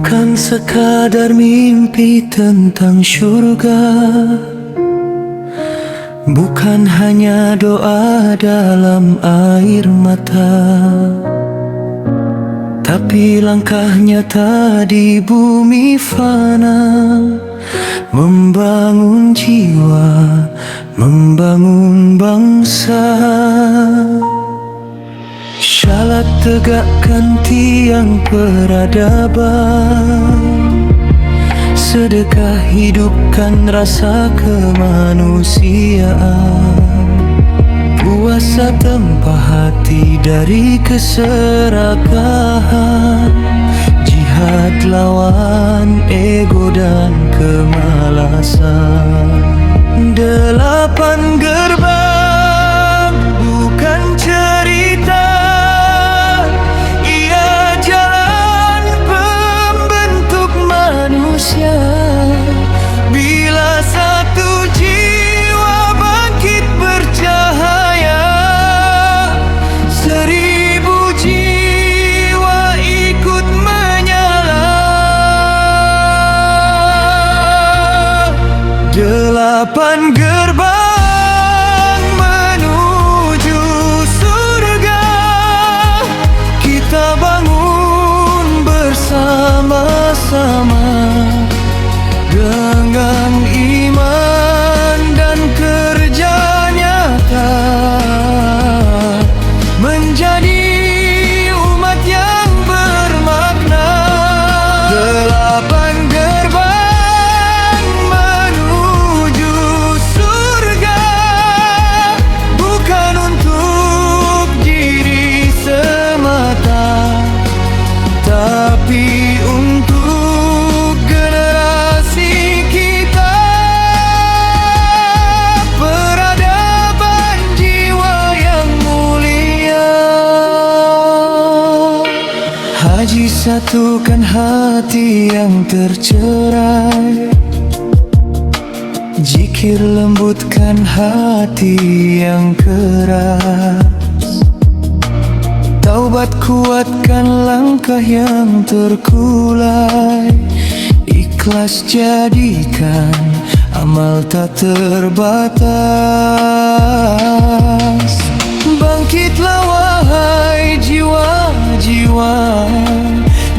bukan sekadar mimpi tentang surga, bukan hanya doa dalam air mata, tapi langkah nyata di bumi fana, membangun jiwa, membangun bangsa. Syalat tegakkan tiang peradaban, sedekah hidupkan rasa kemanusiaan, puasa tempah hati dari keserakahan, jihad lawan ego dan kemalasan. 8 gerbang bukan cerita, ia jalan pembentuk manusia. Bila satu jiwa bangkit bercahaya, 1000 jiwa ikut menyala. 8 gerbang menuju surga, kita bangun bersama-sama dengan iman dan kerja nyata, menjadi umat yang bermakna. 8 gerbang menuju surga, bukan untuk diri semata, tapi untuk generasi kita. Peradaban jiwa yang mulia. Haji satukan hati yang tercerai, zikir lembutkan hati yang keras, taubat kuatkan langkah yang terkulai, ikhlas jadikan amal tak terbatas. Bangkitlah wahai jiwa-jiwa,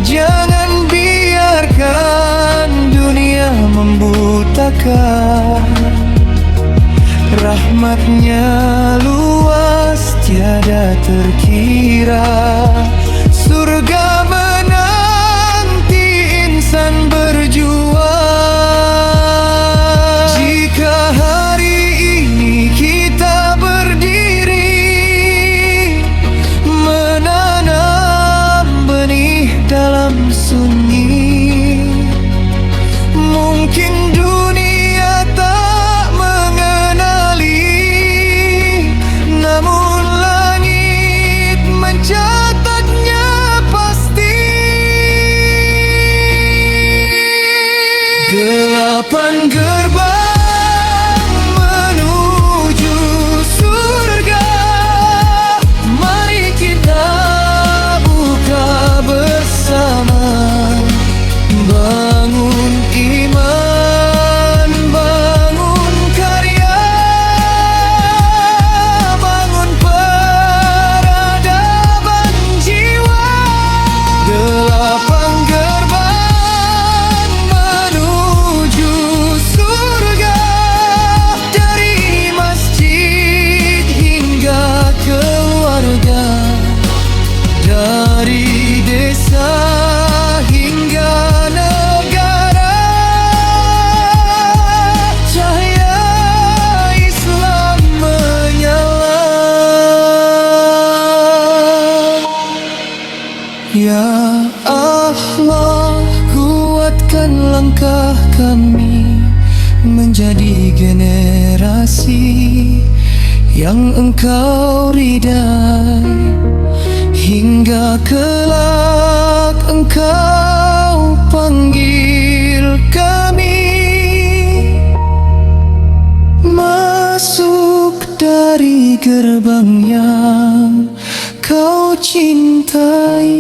jangan biarkan dunia membutakan. Rahmatnya luas tiada terkira, surga menanti insan berjuang. Jika hari ini kita berdiri, menanam benih dalam sunyi, mungkin dunia tak mengenali, namun langit mencatatnya pasti. 8 gerbang menuju surga, mari kita buka bersama, bangun iman, bangun karya, bangun peradaban jiwa. 8 gerbang menuju surga, dari masjid hingga keluarga, dari desa hingga negara, cahaya Islam menyala. Ya Allah, kuatkan langkah kami menjadi generasi yang Engkau ridai, hingga kelak Engkau panggil kami masuk dari gerbang yang Kau cintai.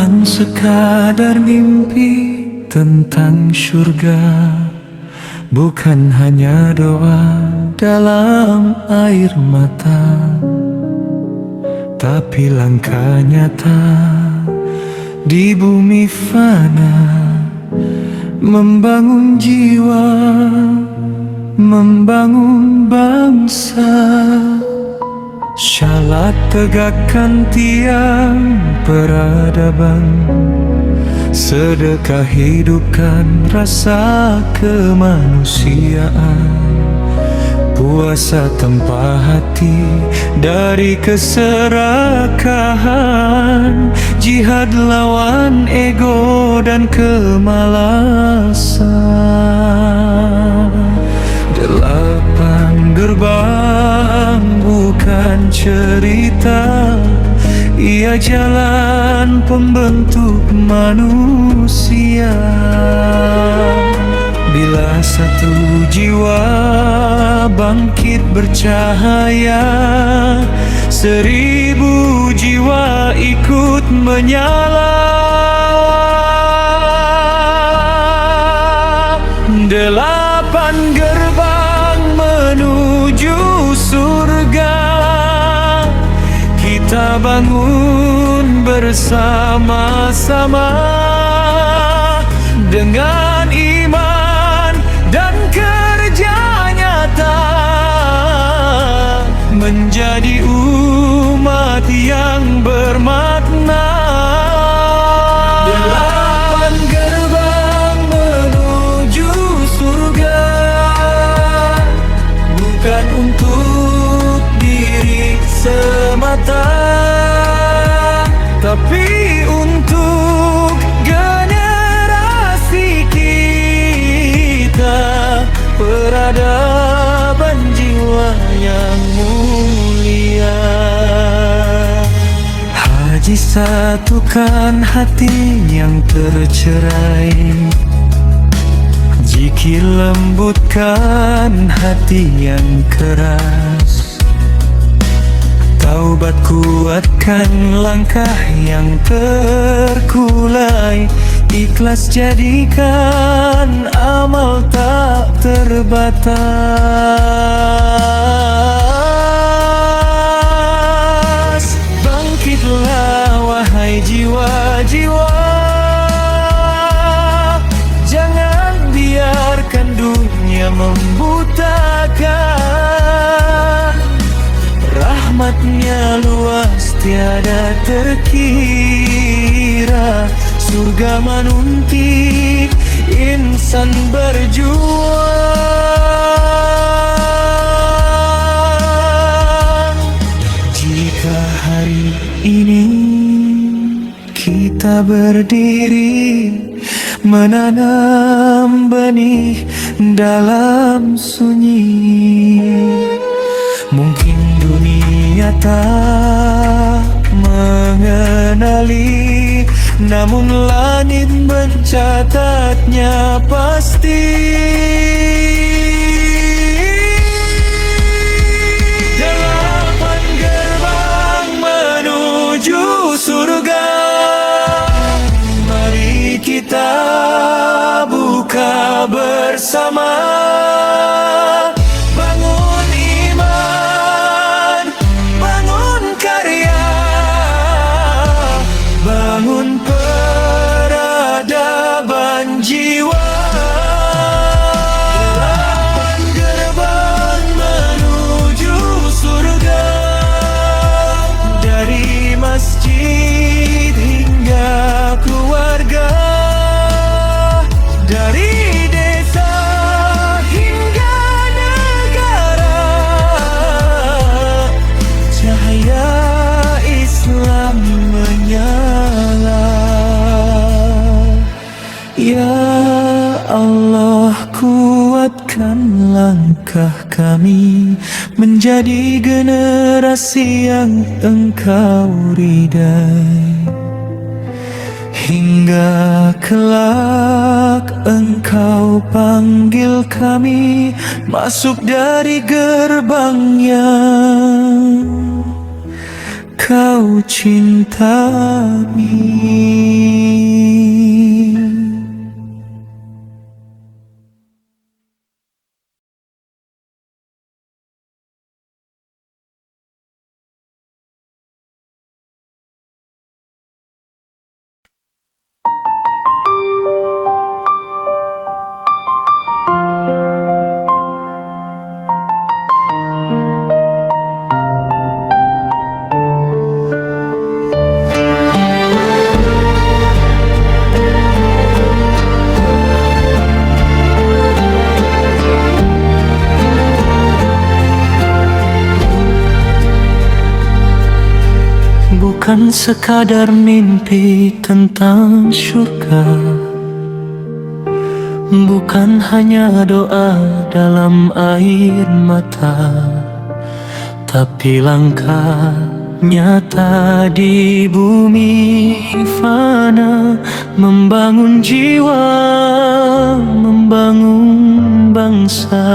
bukan sekadar mimpi tentang surga, bukan hanya doa dalam air mata, tapi langkah nyata di bumi fana, membangun jiwa, membangun bangsa. Syalat tegakkan tiang peradaban, sedekah hidupkan rasa kemanusiaan. Puasa tanpa hati dari keserakahan, jihad lawan ego dan kemalasan. 8 gerbang bukan cerita, ia jalan pembentuk manusia. Bila satu jiwa bangkit bercahaya, 1000 jiwa ikut menyala. 8 gerbang menuju surga, kita bangun bersama-sama dengan iman dan kerja nyata, menjadi umat yang bermakna. 8 gerbang menuju surga, bukan untuk diri semata, tapi untuk generasi kita, peradaban jiwa yang mulia. Haji, satukan hati yang tercerai, zikir lembutkan hati yang keras, taubat kuatkan langkah yang terkulai, ikhlas jadikan amal tak terbatas. Bangkitlah wahai jiwa-jiwa, jangan biarkan dunia membutakan. Rahmatnya luas tiada terkira, surga menanti insan berjuang. Jika hari ini kita berdiri menanam benih dalam sunyi, mungkin dunia tak mengenali, namun langit mencatatnya pasti. 8 gerbang menuju surga, mari kita buka bersama. Bangun iman, bangun karya, bangun peradaban jiwa. 8 gerbang menuju surga, dari masjid hingga keluarga, dari desa hingga negara, cahaya Islam menyala. Ya Allah, kuatkan langkah kami menjadi generasi yang Engkau ridai, hingga kelak Engkau panggil kami masuk dari gerbangnya. Engkau cintai. Bukan sekadar mimpi tentang surga, bukan hanya doa dalam air mata, tapi langkah nyata di bumi fana, membangun jiwa, membangun bangsa.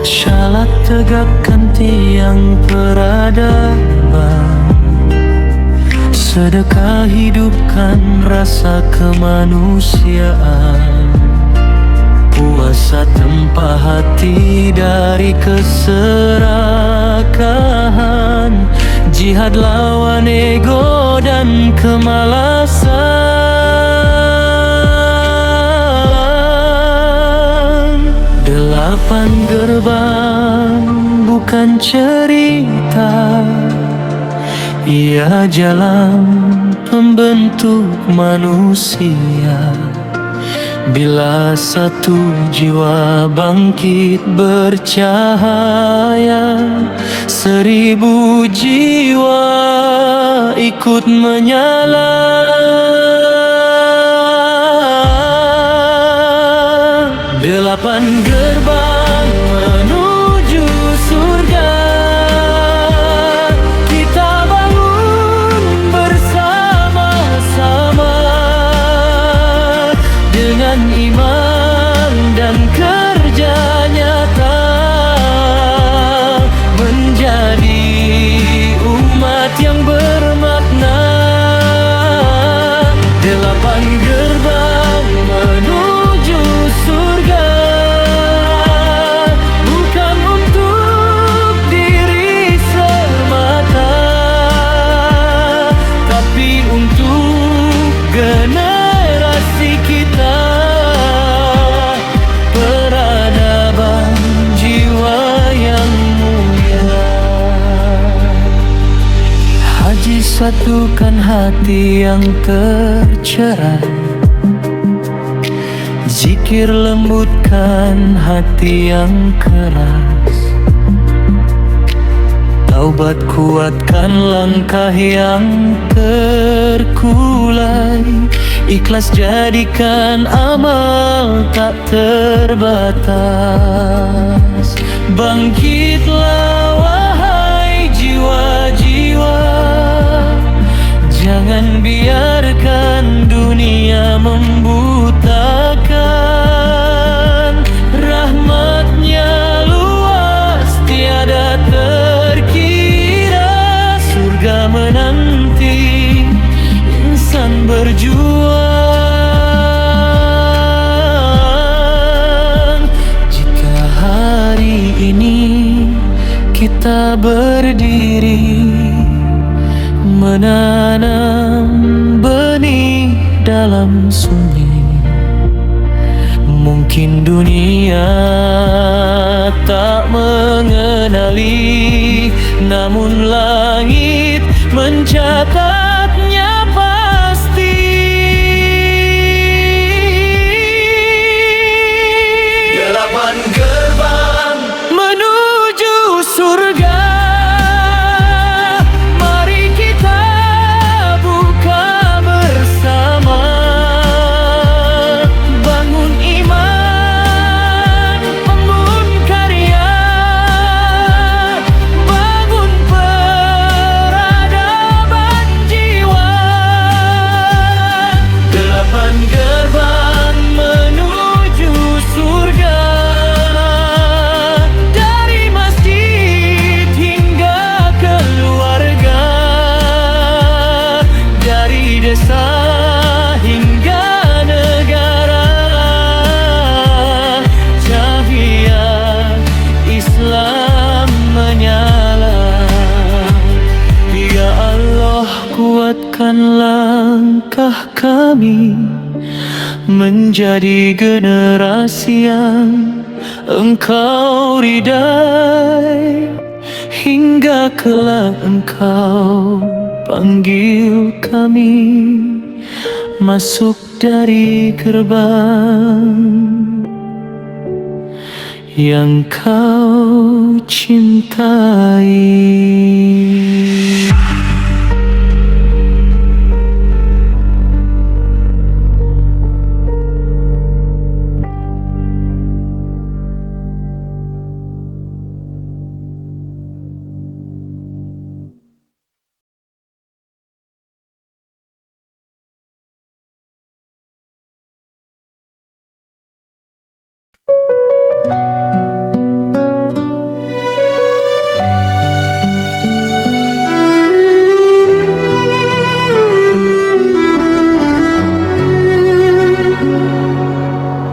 Syalat tegakkan tiang peradaban, sedekah hidupkan rasa kemanusiaan, puasa tempah hati dari keserakahan, jihad lawan ego dan kemalasan. 8 gerbang bukan cerita, ia jalan pembentuk manusia. Bila satu jiwa bangkit bercahaya, 1000 jiwa ikut menyala. 8 gerbang menuju surga, kita bangun bersama-sama dengan iman dan kerja nyata, menjadi umat yang bermakna. 8 gerbang menuju surga, bukan untuk diri semata, tapi untuk generasi kita. Peradaban jiwa yang mulia. Haji satukan hati yang tercerai, zikir lembutkan hati yang keras, taubat kuatkan langkah yang terkulai, ikhlas jadikan amal tak terbatas. Bangkitlah wahai jiwa-jiwa, jangan biarkan dunia membutakan. Rahmatnya luas tiada terkira, surga menanti insan berjuang. Jika hari ini kita berdiri menanam benih dalam sunyi, mungkin dunia tak mengenali, namun langit mencatatnya pasti. 8 gerbang menuju surga, mari kita buka bersama, bangun iman, bangun karya, bangun peradaban jiwa. Tunjukkan langkah kami menjadi generasi yang Engkau ridai, hingga kelak Engkau panggil kami masuk dari gerbang yang Kau cintai.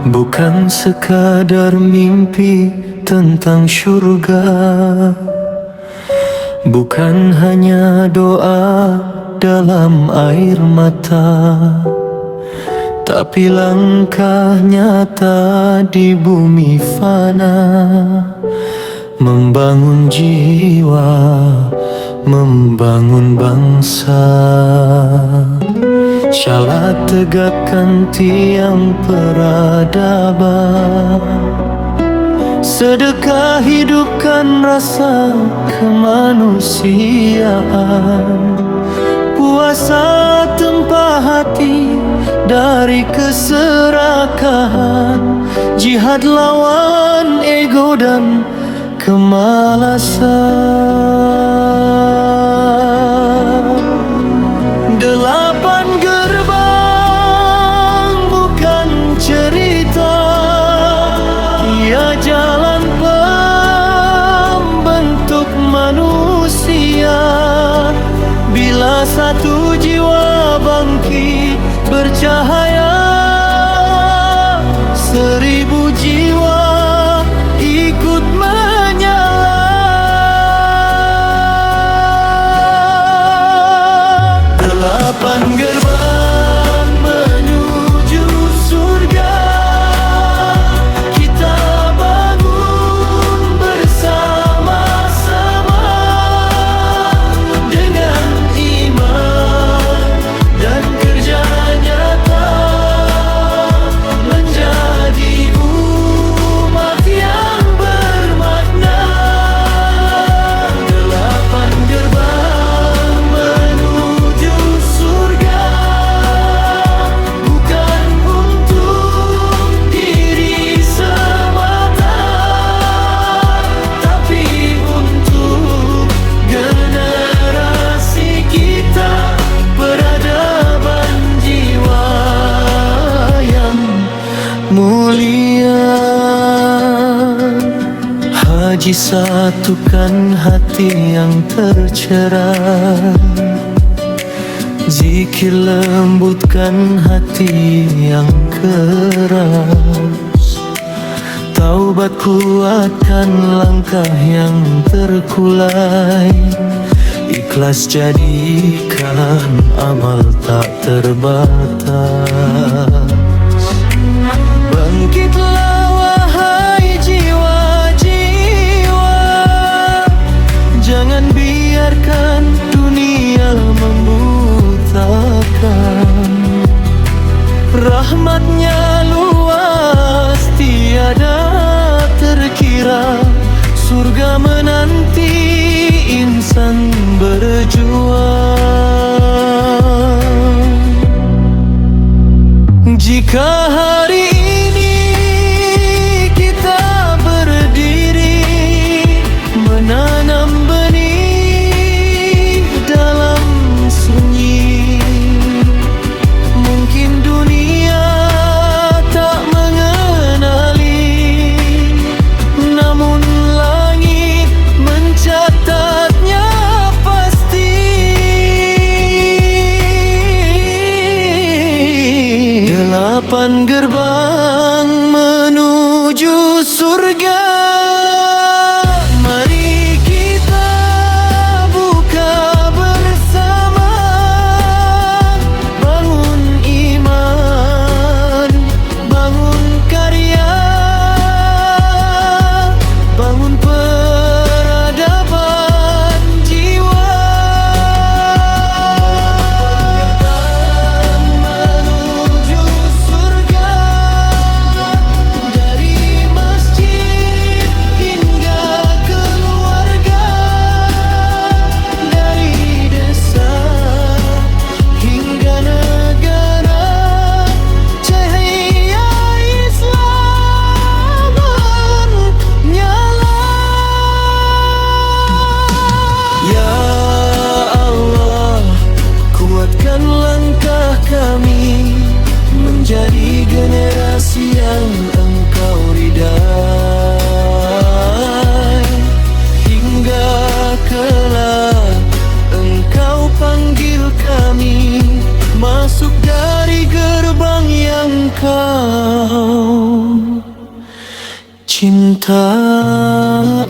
Bukan sekadar mimpi tentang surga, bukan hanya doa dalam air mata, tapi langkah nyata di bumi fana, membangun jiwa, membangun bangsa. Syarat tegakkan tiang peradaban, sedekah hidupkan rasa kemanusiaan, puasa tempah hati dari keserakahan, jihad lawan ego dan kemalasan. 8 gerbang bukan cerita, ia jalan pembentuk manusia. Bila satu jiwa bangkit bercahaya, 1000 jiwa ikut menyala. 8 gerbang menuju surga, kita bangun bersama-sama dengan iman dan kerja nyata, menjadi umat yang bermakna. 8 gerbang menuju surga, bukan untuk diri semata, tapi untuk generasi kita, peradaban jiwa yang mulia. Haji, satukan hati yang tercerah, zikir lembutkan hati yang keras, taubat kuatkan langkah yang terkulai, ikhlas jadikan amal tak terbatas. Bangkitlah wahai jiwa-jiwa, jangan biarkan dunia membutakan. Rahmatnya luas tiada terkira, surga menanti insan berjuang. Jika hari ini kita berdiri menanam benih dalam sunyi, mungkin dunia tak mengenali, namun langit mencatatnya pasti. 8 gerbang menuju surga, mari kita buka bersama cintai.